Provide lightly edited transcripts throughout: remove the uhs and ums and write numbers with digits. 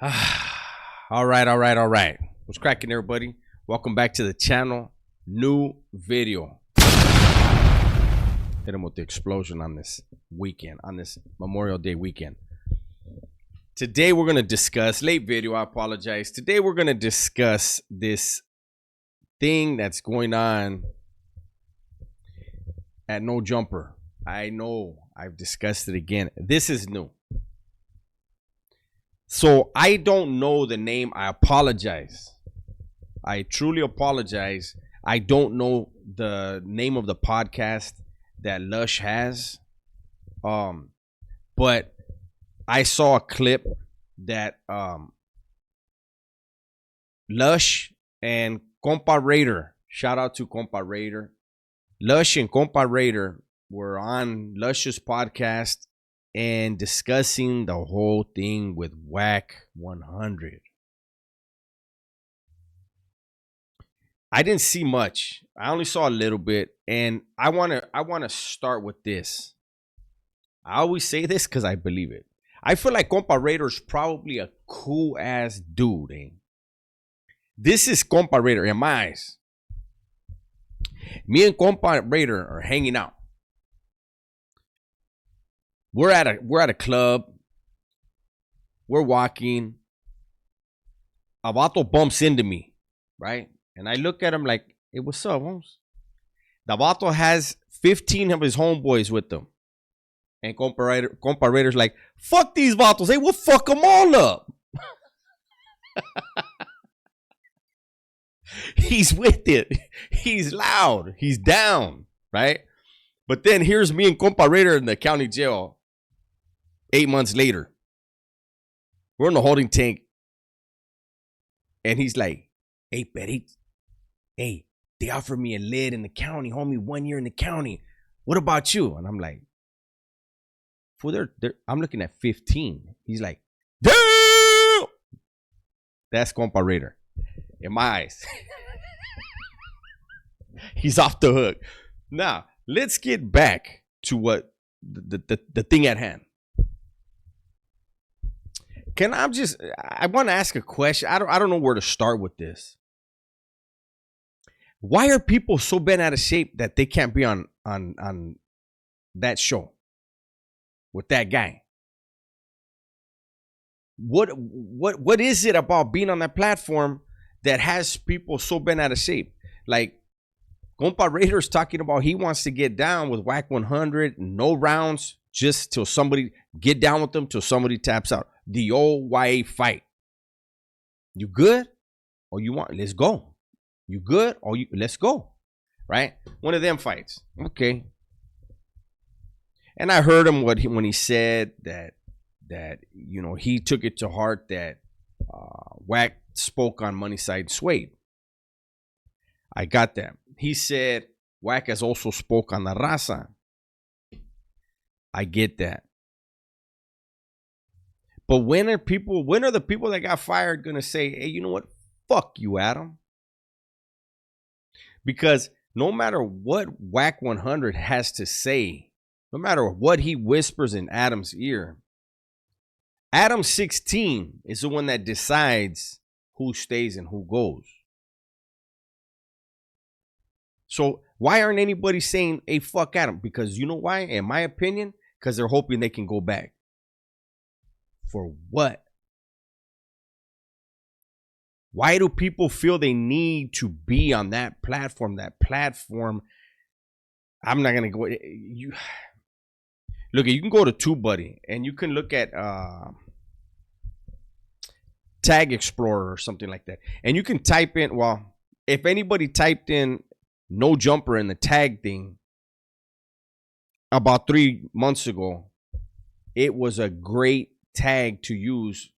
All right. What's cracking, everybody? Welcome back to the channel. New video. Hit him with the explosion on this weekend, on this Memorial Day weekend. Today we're going to discuss, late video, I apologize. Today we're going to discuss this thing that's going on at No Jumper. I know I've discussed it again. This is new. So I don't know the name. I apologize. I truly apologize. I don't know the name of the podcast that Lush has. But I saw a clip that Lush and Compa Raider, shout out to Compa Raider. Lush and Compa Raider were on Lush's podcast and discussing the whole thing with Whack 100. I didn't see much. I only saw a little bit, and I want to start with this. I always say this because I believe it. I feel like Compa Raider's probably a cool ass dude. Eh? This is Compa Raider in my eyes. Me and Compa Raider are hanging out. We're at a club. We're walking. A vato bumps into me, right? And I look at him like, hey, what's up, Holmes? The vato has 15 of his homeboys with them. And Compa Raider's like, fuck these vatos. Hey, we'll fuck them all up. He's with it. He's loud. He's down, right? But then here's me and Compa Raider in the county jail 8 months later. We're in the holding tank. And he's like, hey, Betty. Hey, they offered me a lid in the county, homie, 1 year in the county. What about you? And I'm like, I'm looking at 15. He's like, damn! That's Compa Raider. In my eyes. He's off the hook. Now, let's get back to what the thing at hand. I want to ask a question. I don't know where to start with this. Why are people so bent out of shape that they can't be on that show with that guy? What is it about being on that platform that has people so bent out of shape? Like Compa Raider's talking about he wants to get down with Whack 100, no rounds, just till somebody get down with them till somebody taps out. The old YA fight. You good? Or you want? Let's go. You good? Or let's go. Right? One of them fights. Okay. And I heard him when he said that he took it to heart that Whack spoke on Money Side Suede. I got that. He said Whack has also spoke on La Raza. I get that. But when are the people that got fired gonna say, hey, you know what? Fuck you, Adam. Because no matter what Whack 100 has to say, no matter what he whispers in Adam's ear, Adam 16 is the one that decides who stays and who goes. So why aren't anybody saying, hey, fuck Adam? Because you know why? In my opinion, because they're hoping they can go back. For what? Why do people feel they need to be on that platform? That platform, I'm not gonna go. You can go to TubeBuddy and you can look at Tag Explorer or something like that, and you can type in. Well, if anybody typed in No Jumper in the tag thing about 3 months ago, it was a great tag to use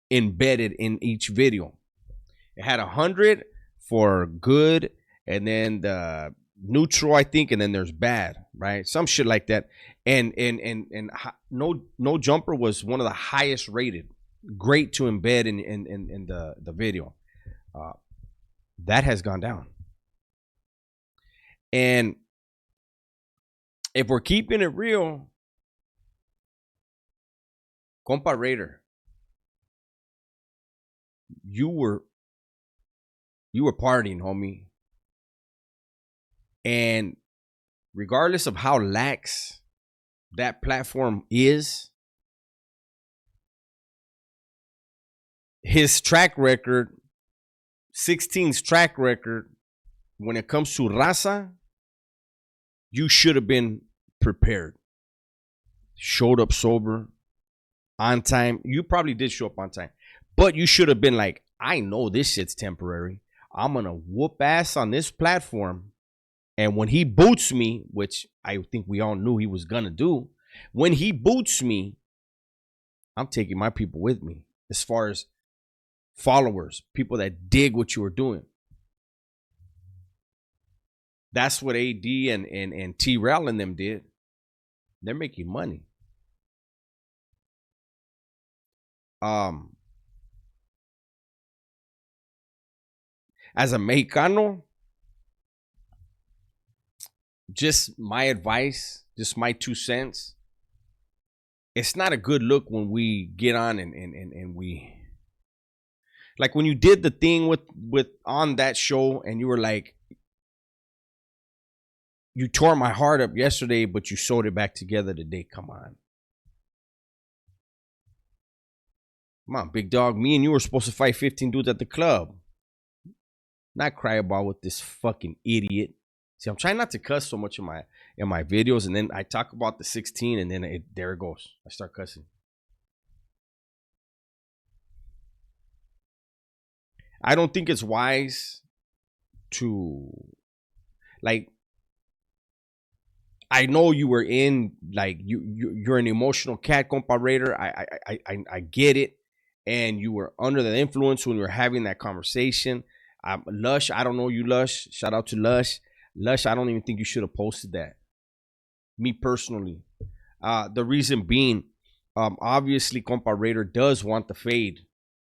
embedded in each video. It had 100 for good, and then the neutral, I think, and then there's bad, right? Some shit like that. And no Jumper was one of the highest rated. Great to embed in the video. That has gone down. And if we're keeping it real, Compa Raider, you were partying, homie. And regardless of how lax that platform is, his track record, 16's track record, when it comes to raza, you should have been prepared. Showed up sober, on time. You probably did show up on time, but you should have been like, I know this shit's temporary. I'm gonna whoop ass on this platform, and when he boots me, which I think we all knew he was gonna do, when he boots me, I'm taking my people with me, as far as followers, people that dig what you were doing. That's what AD and T-Rail and them did. They're making money. As a Mexicano, just my advice, just my 2 cents. It's not a good look when we get on and we, like when you did the thing with on that show and you were like, you tore my heart up yesterday, but you sewed it back together today. Come on. Come on, big dog. Me and you were supposed to fight 15 dudes at the club. Not cry about with this fucking idiot. See, I'm trying not to cuss so much in my videos, and then I talk about the 16, and then there it goes. I start cussing. I don't think it's wise to, like, I know you were in, like, you're an emotional cat, Compa Raider. I get it, and you were under the influence when we were having that conversation. Lush, I don't know you, Lush. Shout out to Lush. Lush, I don't even think you should have posted that. Me personally. The reason being, obviously, Compa Raider does want the fade,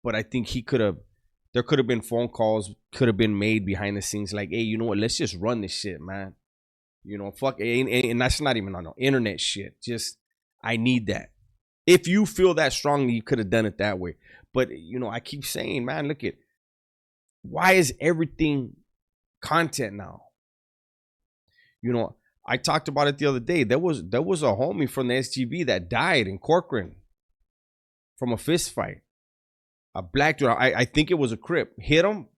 but I think there could have been phone calls, could have been made behind the scenes, like, hey, you know what? Let's just run this shit, man. You know, fuck, and that's not even on no internet shit. Just, I need that. If you feel that strongly, you could have done it that way. But, you know, I keep saying, man, look at, why is everything content now? You know, I talked about it the other day. There was a homie from the SGV that died in Corcoran from a fist fight. A black dude, I think it was a Crip, hit him,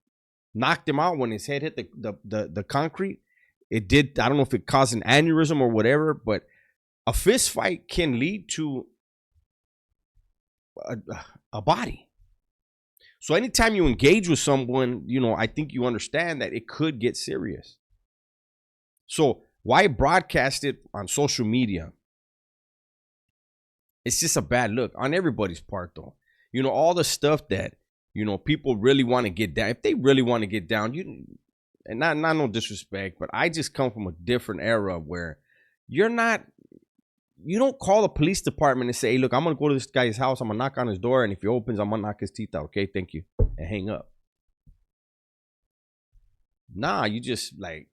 knocked him out when his head hit the concrete. It did, I don't know if it caused an aneurysm or whatever, but a fist fight can lead to a body. So anytime you engage with someone, you know, I think you understand that it could get serious. So why broadcast it on social media? It's just a bad look on everybody's part, though. You know, all the stuff that, you know, people really want to get down. If they really want to get down, and not no disrespect, but I just come from a different era where you don't call the police department and say, hey, look, I'm going to go to this guy's house. I'm going to knock on his door. And if he opens, I'm going to knock his teeth out. Okay, thank you. And hang up. Nah, you just, like,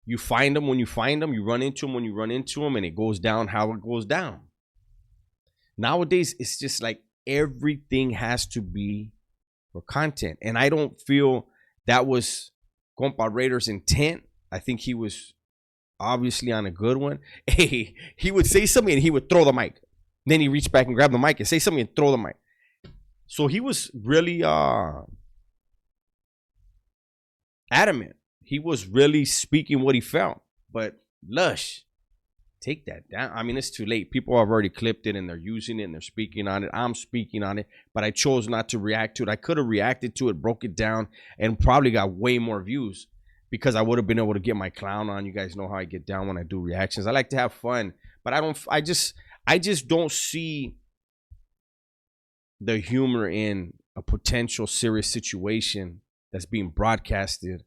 you find them when you find them. You run into them when you run into them. And it goes down how it goes down. Nowadays, it's just like everything has to be for content. And I don't feel that was Compa Raider's intent. I think he was obviously on a good one. Hey, he would say something and he would throw the mic. Then he reached back and grabbed the mic and say something and throw the mic. So he was really adamant. He was really speaking what he felt. But Lush, take that down. I mean, it's too late. People have already clipped it and they're using it and they're speaking on it. I'm speaking on it, but I chose not to react to it. I could have reacted to it, broke it down, and probably got way more views because I would have been able to get my clown on. You guys know how I get down when I do reactions. I like to have fun, but I just don't see the humor in a potential serious situation that's being broadcasted.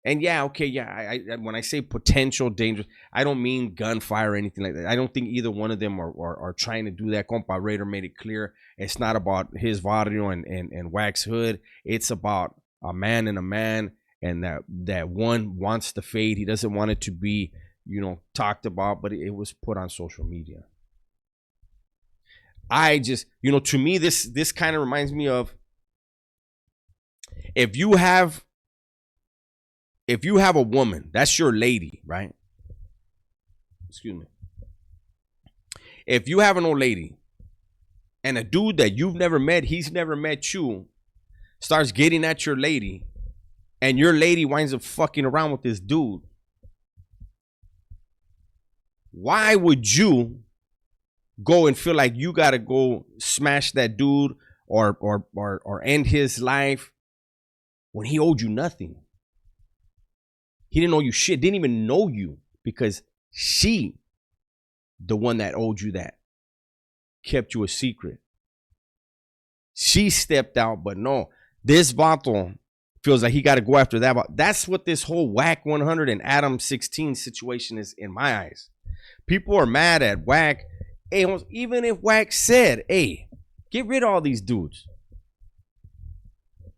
And yeah, okay, yeah, I when I say potential dangerous, I don't mean gunfire or anything like that. I don't think either one of them are trying to do that. Compa Raider made it clear it's not about his barrio and Wax Hood. It's about a man, and that one wants the fade. He doesn't want it to be, you know, talked about, but it was put on social media. I just, you know, to me, this kind of reminds me of If you have a woman, that's your lady, right? Excuse me. If you have an old lady and a dude that you've never met, he's never met you, starts getting at your lady, and your lady winds up fucking around with this dude, why would you go and feel like you gotta go smash that dude or end his life when he owed you nothing? He didn't owe you shit, didn't even know you, because she, the one that owed you that, kept you a secret. She stepped out, but no, this vato feels like he got to go after that. That's what this whole Whack 100 and Adam 16 situation is in my eyes. People are mad at Whack. Hey, even if Whack said, hey, get rid of all these dudes,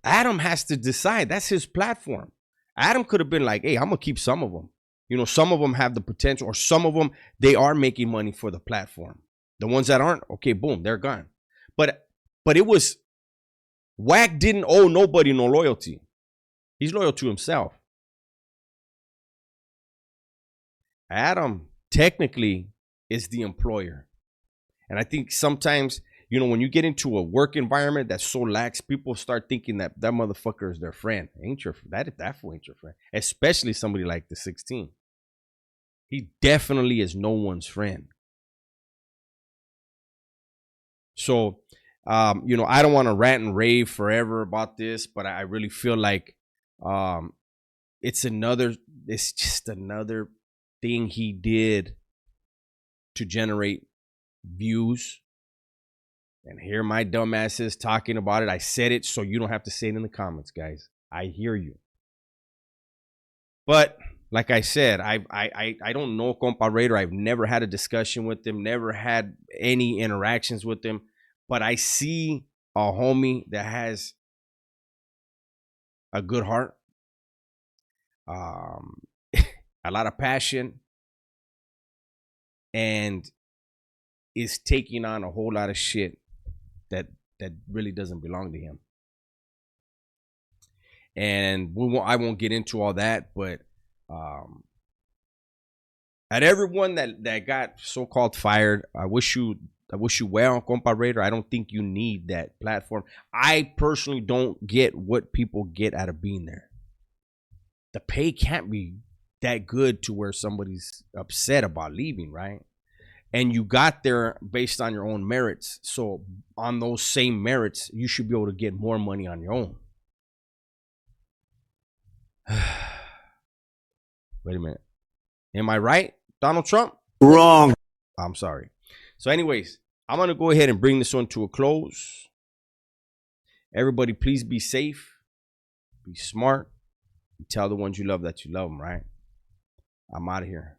Adam has to decide. That's his platform. Adam could have been like, hey, I'm going to keep some of them. You know, some of them have the potential, or some of them, they are making money for the platform. The ones that aren't, okay, boom, they're gone. But it was, Whack didn't owe nobody no loyalty. He's loyal to himself. Adam technically is the employer. And I think sometimes, you know, when you get into a work environment that's so lax, people start thinking that that motherfucker is their friend. Ain't your that fool ain't your friend. Especially somebody like the 16. He definitely is no one's friend. So, you know, I don't want to rant and rave forever about this, but I really feel like it's just another thing he did to generate views. And here my dumbass is talking about it. I said it so you don't have to say it in the comments, guys. I hear you. But like I said, I don't know Compa Raider. I've never had a discussion with him, never had any interactions with him. But I see a homie that has a good heart, a lot of passion, and is taking on a whole lot of shit that really doesn't belong to him. And I won't get into all that, but at everyone that got so-called fired, I wish you well, Compa Raider. I don't think you need that platform. I personally don't get what people get out of being there. The pay can't be that good to where somebody's upset about leaving, right? And you got there based on your own merits. So on those same merits, you should be able to get more money on your own. Wait a minute. Am I right, Donald Trump? Wrong. I'm sorry. So anyways, I'm going to go ahead and bring this one to a close. Everybody, please be safe. Be smart. Tell the ones you love that you love them, right? I'm out of here.